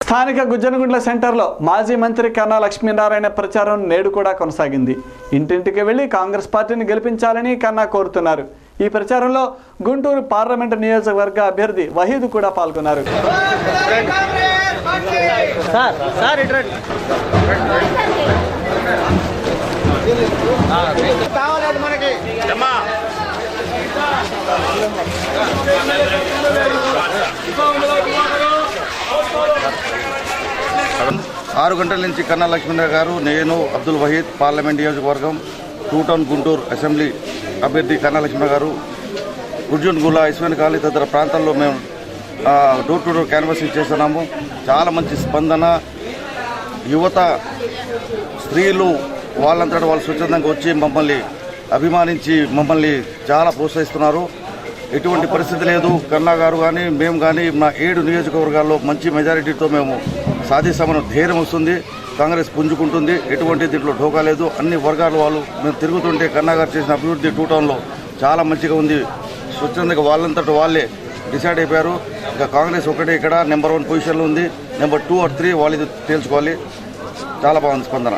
స్థానిక గుజ్జనగుండ్ల సెంటర్లో మాజీ మంత్రి కన్నా లక్ష్మీనారాయణ ప్రచారం నేడు కూడా కొనసాగింది. ఇంటింటికి వెళ్లి కాంగ్రెస్ పార్టీని గెలిపించాలని కన్నా కోరుతున్నారు. ఈ ప్రచారంలో గుంటూరు పార్లమెంటు నియోజకవర్గ అభ్యర్థి వహీద్ కూడా పాల్గొన్నారు. ఆరు గంటల నుంచి కన్నా లక్ష్మీనారాయణ గారు, నేను అబ్దుల్ వహీద్, పార్లమెంట్ నియోజకవర్గం 2 టౌన్ గుంటూరు అసెంబ్లీ అభ్యర్థి కన్నా లక్ష్మీనారాయణ గారు గుర్జున్గుల, ఇస్మాయిల్ కాలనీ తదితర ప్రాంతాల్లో మేము డోర్ టు డోర్ క్యాన్వాసింగ్ చేస్తున్నాము. చాలా మంచి స్పందన. యువత, స్త్రీలు వాళ్ళంతటా వాళ్ళు స్వచ్ఛందంగా వచ్చి మమ్మల్ని అభిమానించి మమ్మల్ని చాలా ప్రోత్సహిస్తున్నారు. ఎటువంటి పరిస్థితి లేదు. కన్నా గారు కానీ మేము కానీ మా 7 నియోజకవర్గాల్లో మంచి మెజారిటీతో మేము సాధిస్తామని ధైర్యం వస్తుంది. కాంగ్రెస్ పుంజుకుంటుంది. ఎటువంటి దీంట్లో ఢోకా లేదు. అన్ని వర్గాల వాళ్ళు మేము తిరుగుతుంటే కన్నా గారు చేసిన అభివృద్ధి 2 టౌన్లో చాలా మంచిగా ఉంది. స్వచ్ఛందంగా వాళ్ళంతటా వాళ్ళే డిసైడ్ అయిపోయారు. ఇంకా కాంగ్రెస్ ఒకటే ఇక్కడ నెంబర్ 1 పొజిషన్లో ఉంది. నెంబర్ 2 or 3 వాళ్ళు తేల్చుకోవాలి. చాలా బాగుంది స్పందన.